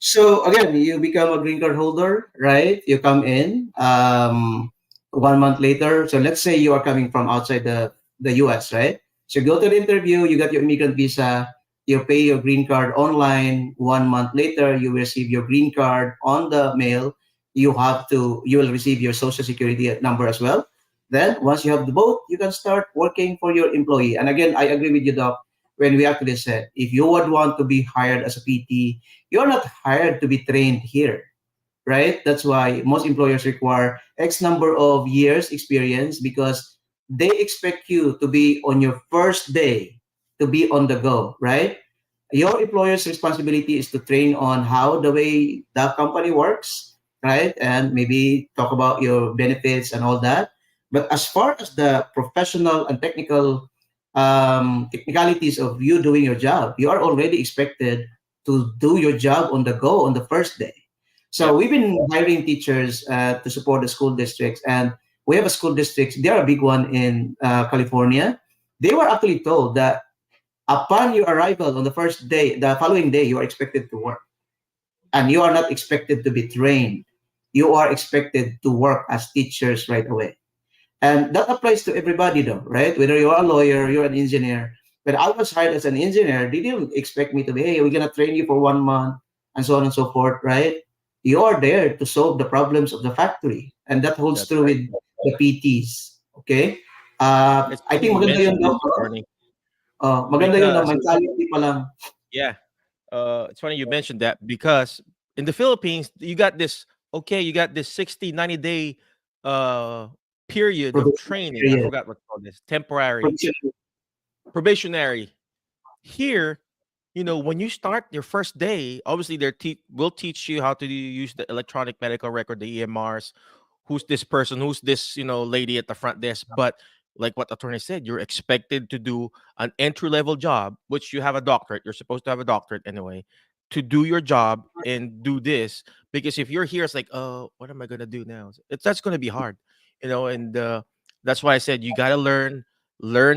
So again, you become a green card holder, right? You come in 1 month later. So let's say you are coming from outside the US, right? So you go to the interview, you got your immigrant visa, you pay your green card online. 1 month later, you receive your green card on the mail. You will receive your social security number as well. Then once you have the both, you can start working for your employee. And again, I agree with you, Doc, when we actually said, if you would want to be hired as a PT, you're not hired to be trained here, right? That's why most employers require X number of years experience, because they expect you to be on your first day to be on the go, right? Your employer's responsibility is to train on how the way the company works, right? And maybe talk about your benefits and all that. But as far as the professional and technicalities of you doing your job, you are already expected to do your job on the go on the first day. So Yep. we've been hiring teachers to support the school districts, and we have a school district. They're a big one in California. They were actually told that Upon your arrival on the first day, the following day, you are expected to work. And you are not expected to be trained. You are expected to work as teachers right away. And that applies to everybody though, right? Whether you're a lawyer, you're an engineer. When I was hired as an engineer, they didn't expect me to be, hey, we're gonna train you for 1 month and so on and so forth, right? You are there to solve the problems of the factory. And that holds That's true right. with the PTs. Okay? It's I funny think you maganda yun mentioned daw. this, attorney, Maganda yun na because mentality pa lang. yeah, it's funny you mentioned that because in the Philippines, you got this, okay, you got this 60, 90-day uh period of Provisional training. I period. forgot what to call this, temporary, Provisional. probationary. Here, when you start your first day, obviously will teach you how to use the electronic medical record, the EMRs. Who's this person? Who's this, lady at the front desk? But like what the attorney said, you're expected to do an entry level job, which you have a doctorate. You're supposed to have a doctorate anyway, to do your job and do this. Because if you're here, it's like, oh, what am I gonna do now? That's gonna be hard, and that's why I said you gotta learn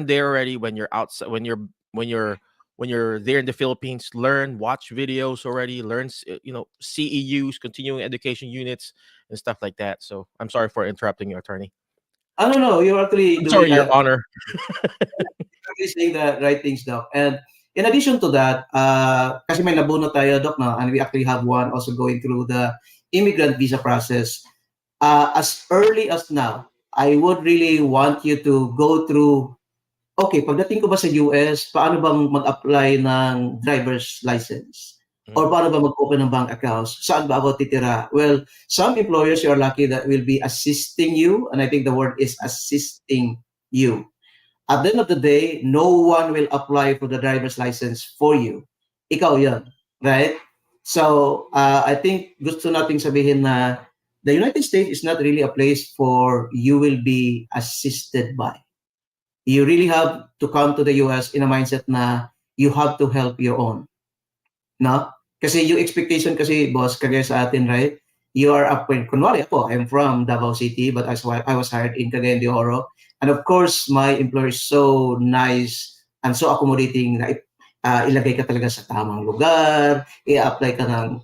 there already when you're outside, when you're there in the Philippines. Learn, watch videos already, learn CEUs, continuing education units, and stuff like that. So I'm sorry for interrupting you, attorney. No, you're actually I'm sorry, doing Your Honor. actually saying the right things, Doc. And in addition to that, kasi may nabuno tayo, Doc, no? And we actually have one also going through the immigrant visa process. As early as now, I would really want you to go through, okay, pagdating ko ba sa US, paano bang mag-apply ng driver's license? Or Mm, paano ba mag-open ng bank accounts? Saan ba ako titira? Well, some employers, you are lucky that will be assisting you. And I think the word is assisting you. At the end of the day, no one will apply for the driver's license for you. Ikaw yan, right? So, I think gusto nating sabihin na the United States is not really a place for you will be assisted by. You really have to come to the US in a mindset na you have to help your own. No? Kasi yung expectation kasi, boss, kagaya sa atin, right? You are up when, kunwari ako, I'm from Davao City, but I was hired in Cagayan de Oro. And of course, my employer is so nice and so accommodating na ilagay ka talaga sa tamang lugar, i-apply ka ng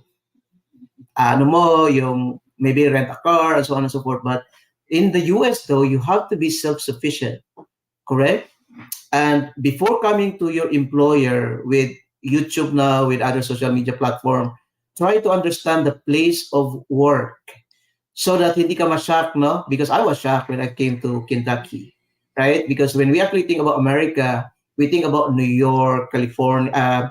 ano mo, yung maybe rent a car and so on and so forth. But in the US though, you have to be self-sufficient, correct? And before coming to your employer with YouTube now, with other social media platform, try to understand the place of work so that hindi ka ma-shock, no? Because I was shocked when I came to Kentucky, right? Because when we actually think about America, we think about New York, California,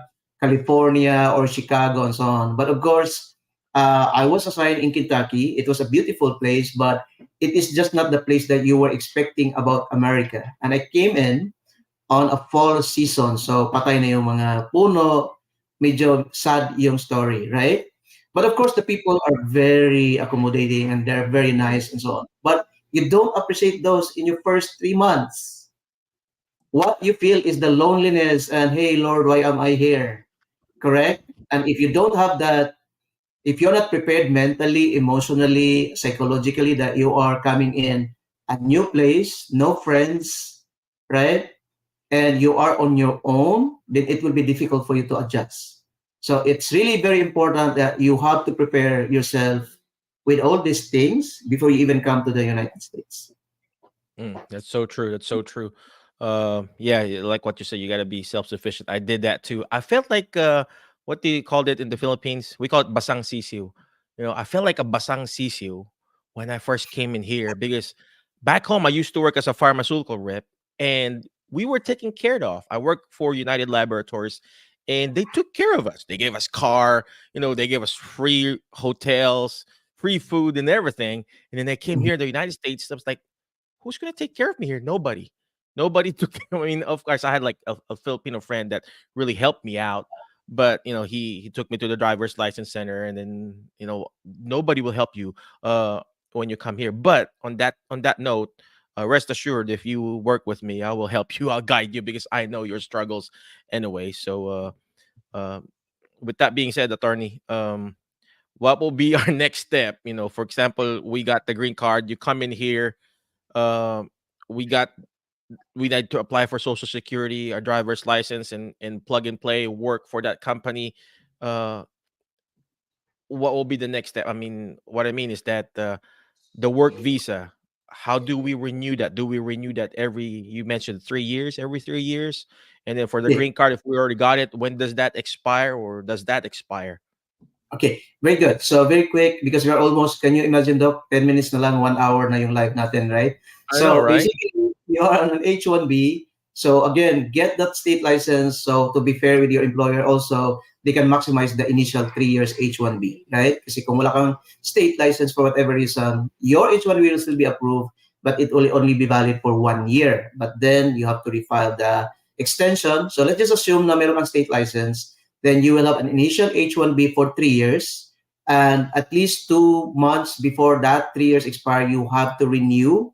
or Chicago, and so on. But of course, I was assigned in Kentucky. It was a beautiful place, but it is just not the place that you were expecting about America. And I came in on a fall season. So patay na yung mga puno, medyo sad yung story, right? But of course, the people are very accommodating and they're very nice and so on. But you don't appreciate those in your first 3 months. What you feel is the loneliness and, hey, Lord, why am I here? Correct? And if you don't have that, if you're not prepared mentally, emotionally, psychologically, that you are coming in a new place, no friends, right? And you are on your own, then it will be difficult for you to adjust. So it's really very important that you have to prepare yourself with all these things before you even come to the United States. that's so true. That's so true. Yeah, like what you said, you got to be self-sufficient. I did that too. I felt like what do you call it in the Philippines? We call it basang sisiu. I felt like a basang sisiu when I first came in here because back home I used to work as a pharmaceutical rep and we were taken care of. I worked for United Laboratories and they took care of us. They gave us car, they gave us free hotels, free food and everything. And then they came here in the United States. I was like, who's gonna take care of me here? Nobody. Nobody took care. I mean, of course, I had like a Filipino friend that really helped me out, but he took me to the driver's license center, and then nobody will help you when you come here. But on that note, rest assured, if you work with me, I will help you. I'll guide you because I know your struggles anyway. So, with that being said, attorney, what will be our next step? For example, we got the green card. You come in here, um, we got we need to apply for social security, our driver's license, and plug and play work for that company. uh what will be the next step? I mean, what I mean is that the work visa, how do we renew that? Do we renew that every, you mentioned 3 years, every 3 years? And then for the Yeah. green card, if we already got it, when does that expire, or does that expire? Okay, very good. So very quick because we're almost, can you imagine, Doc, 10 minutes na lang, 1 hour na yung live natin, right? I know, So right? basically, you are on an H1B. So again, get that state license. So to be fair with your employer also, they can maximize the initial 3 years H1B, right? Kasi kung wala kang state license for whatever reason, your H1B will still be approved, but it will only be valid for 1 year. But then you have to refile the extension. So let's just assume na meron kang state license, then you will have an initial H1B for 3 years. And at least 2 months before that 3 years expire, you have to renew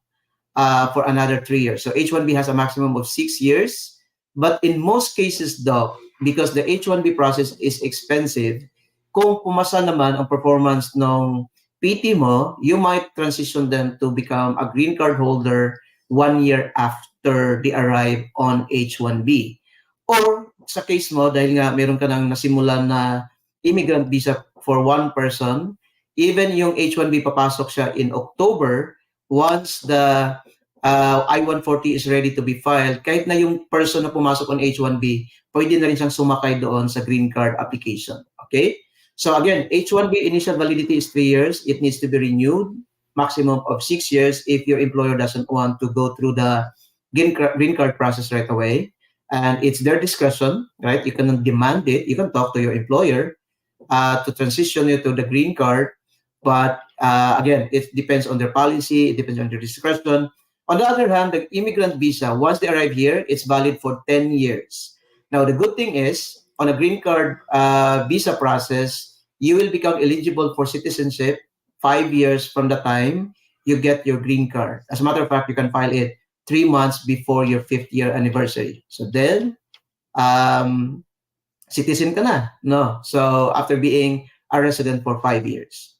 for another 3 years. So H1B has a maximum of 6 years. But in most cases, though, because the H1B process is expensive, kung pumasa naman ang performance ng PT mo, you might transition them to become a green card holder 1 year after they arrive on H1B. Or sa case mo, dahil nga meron ka nang nasimulan na immigrant visa for one person, even yung H1B papasok siya in October, once the I-140 is ready to be filed, kahit na yung person na pumasok on H1B, pwede na rin siyang sumakay doon sa green card application. Okay? So again, H1B initial validity is 3 years. It needs to be renewed, maximum of 6 years if your employer doesn't want to go through the green card process right away. And it's their discretion, right? You can demand it. You can talk to your employer to transition you to the green card. But again, it depends on their policy. It depends on their discretion. On the other hand, the immigrant visa, once they arrive here, it's valid for 10 years. Now, the good thing is, on a green card visa process, you will become eligible for citizenship 5 years from the time you get your green card. As a matter of fact, you can file it 3 months before your 5th-year anniversary. So then, citizen ka na, no? So after being a resident for 5 years.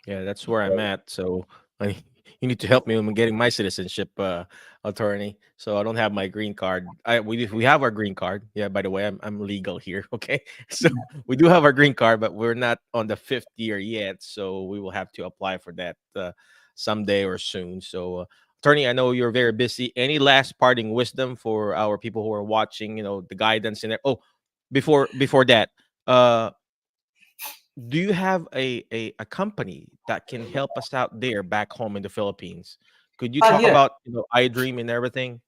Yeah, that's where I'm at. So I, you need to help me when getting my citizenship, attorney. So I don't have my green card. We have our green card. Yeah, by the way, I'm legal here. Okay, so we do have our green card, but we're not on the 5th year yet. So we will have to apply for that someday or soon. So. Attorney, I know you're very busy. Any last parting wisdom for our people who are watching? You know, the guidance in there. Oh, before that, do you have a company that can help us out there back home in the Philippines? Could you talk Yeah. about, iDream and everything?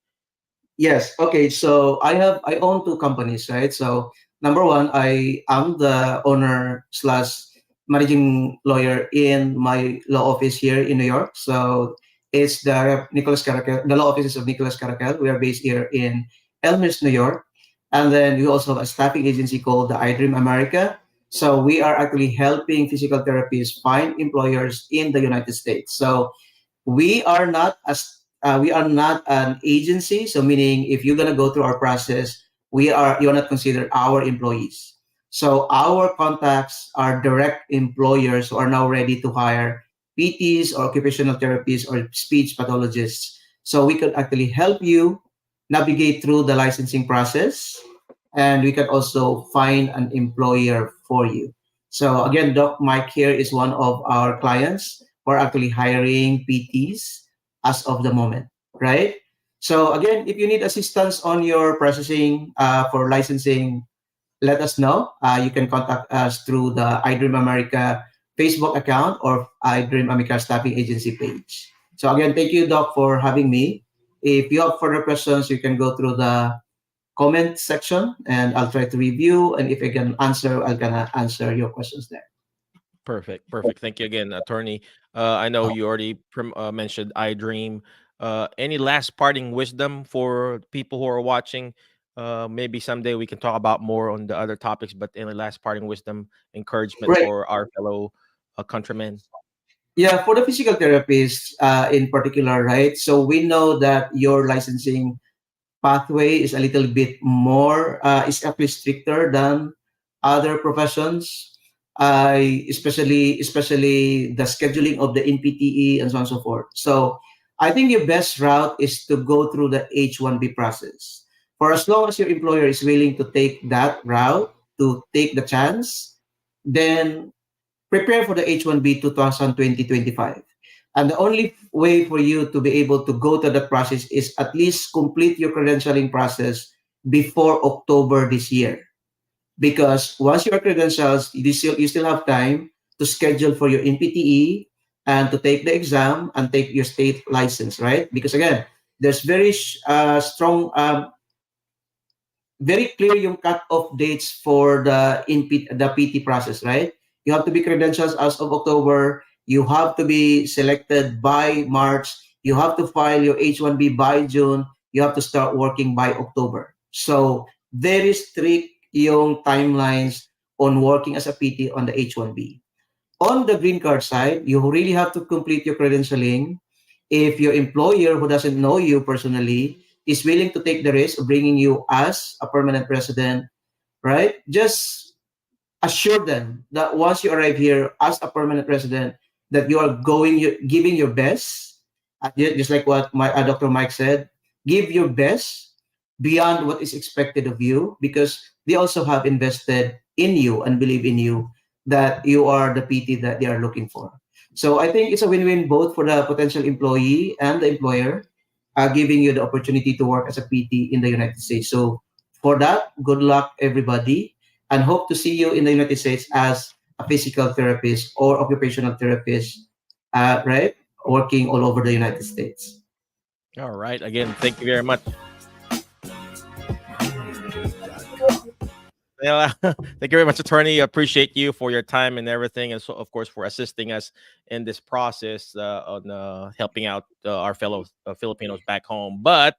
Yes. Okay. So I own two companies, right? So number one, I am the owner slash managing lawyer in my law office here in New York. So it's the Nicholas Caracal, the law offices of Nicholas Caracal. We are based here in Elmhurst, New York. And then we also have a staffing agency called the iDream America. So we are actually helping physical therapists find employers in the United States. So we are not an agency. So meaning if you're gonna go through our process, you're not considered our employees. So our contacts are direct employers who are now ready to hire PTs or occupational therapists or speech pathologists. So we could actually help you navigate through the licensing process, and we can also find an employer for you. So again, Doc Mike here is one of our clients. We're actually hiring PTs as of the moment, right? So again, if you need assistance on your processing for licensing, let us know. You can contact us through the iDream America Facebook account or iDream America Staffing Agency page. So again, thank you, Doc, for having me. If you have further questions, you can go through the comment section and I'll try to review. And if I can answer, I'll gonna answer your questions there. Perfect. Thank you again, attorney. I know you already mentioned iDream. Any last parting wisdom for people who are watching? Maybe someday we can talk about more on the other topics, but any last parting wisdom, encouragement Right. for our fellow countrymen? Yeah, for the physical therapists in particular, right? So we know that your licensing pathway is a little bit more, is actually stricter than other professions, especially the scheduling of the NPTE and so on and so forth. So I think your best route is to go through the H-1B process. For as long as your employer is willing to take that route, to take the chance, then prepare for the H-1B 2020-25. And the only way for you to be able to go to that process is at least complete your credentialing process before October this year. Because once your credentials, you still have time to schedule for your NPTE and to take the exam and take your state license, right? Because again, there's very strong, very clear yung cut-off dates for the PT process, right? You have to be credentials as of October. You have to be selected by March. You have to file your H-1B by June. You have to start working by October. So very strict yung timelines on working as a PT on the H-1B. On the green card side, you really have to complete your credentialing. If your employer who doesn't know you personally is willing to take the risk of bringing you as a permanent resident, right? Just assure them that once you arrive here as a permanent resident, that you are giving your best, just like what Dr. Mike said, give your best beyond what is expected of you, because they also have invested in you and believe in you that you are the PT that they are looking for. So I think it's a win-win both for the potential employee and the employer, giving you the opportunity to work as a PT in the United States. So for that, good luck, everybody, and hope to see you in the United States as a physical therapist or occupational therapist, right? Working all over the United States. All right. Again, thank you very much. Yeah, thank you very much, attorney. Appreciate you for your time and everything, and so of course for assisting us in this process on helping out our fellow Filipinos back home. But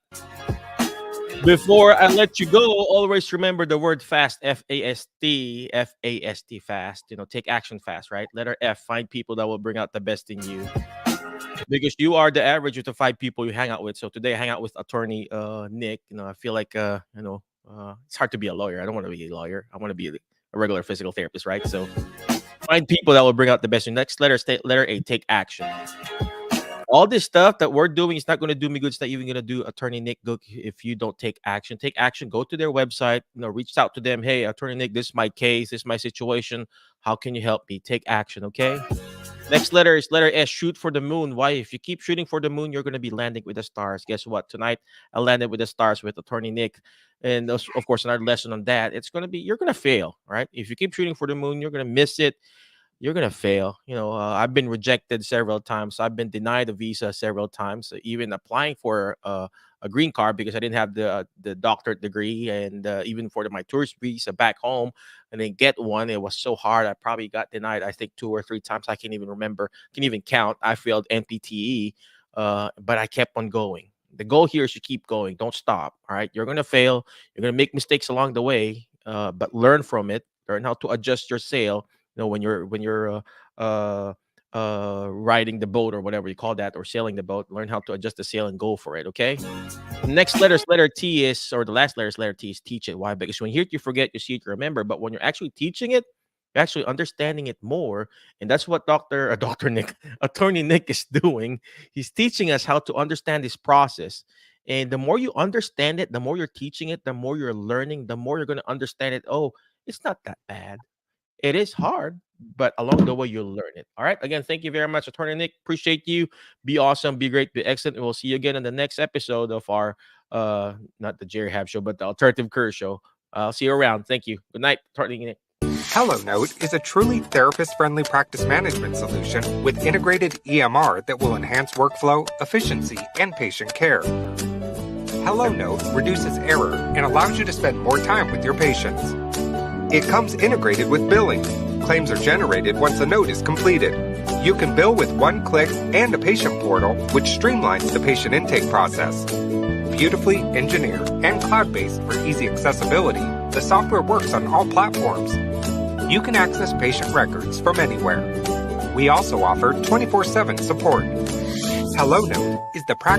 before I let you go, always remember the word fast, F-A-S-T, F-A-S-T, fast. You know, take action fast, right? Letter F, find people that will bring out the best in you, because you are the average of the 5 people you hang out with. So today I hang out with attorney Nick. You know, I feel like it's hard to be a lawyer. I don't want to be a lawyer. I want to be a regular physical therapist, right? So find people that will bring out the best. Your next letter, letter A, take action. All this stuff that we're doing is not going to do me good. It's not even going to do attorney Nick good if you don't take action. Take action. Go to their website. You know, reach out to them. Hey, attorney Nick, this is my case. This is my situation. How can you help me? Take action, okay? Next letter is letter S, shoot for the moon. Why? If you keep shooting for the moon, you're going to be landing with the stars. Guess what? Tonight, I landed with the stars with attorney Nick. And of course, another lesson on that, you're going to fail, right? If you keep shooting for the moon, you're going to miss it. You're going to fail. You know, I've been rejected several times. I've been denied a visa several times, even applying for a green card because I didn't have the doctorate degree, and even for my tourist visa back home, and then get one. It was so hard. I probably got denied, I think 2 or 3 times. I can't even remember, can't even count. I failed NPTE, but I kept on going. The goal here is to keep going. Don't stop. All right. You're going to fail. You're going to make mistakes along the way, but learn from it. Learn how to adjust your sail. You know, when you're riding the boat or whatever you call that, or sailing the boat, learn how to adjust the sail and go for it. Okay. Next letter T is, or the last letter T is teach it. Why? Because when you hear it, you forget, you see it, you remember. But when you're actually teaching it, you're actually understanding it more. And that's what attorney Nick is doing. He's teaching us how to understand this process. And the more you understand it, the more you're teaching it, the more you're learning, the more you're going to understand it. Oh, it's not that bad. It is hard, but along the way, you'll learn it. All right. Again, thank you very much, attorney Nick. Appreciate you. Be awesome. Be great. Be excellent. And we'll see you again in the next episode of our, not the Jerry Hab show, but the Alternative Career Show. I'll see you around. Thank you. Good night, attorney Nick. HelloNote is a truly therapist-friendly practice management solution with integrated EMR that will enhance workflow, efficiency, and patient care. HelloNote reduces error and allows you to spend more time with your patients. It comes integrated with billing. Claims are generated once a note is completed. You can bill with one click and a patient portal, which streamlines the patient intake process. Beautifully engineered and cloud-based for easy accessibility, the software works on all platforms. You can access patient records from anywhere. We also offer 24/7 support. HelloNote is the practice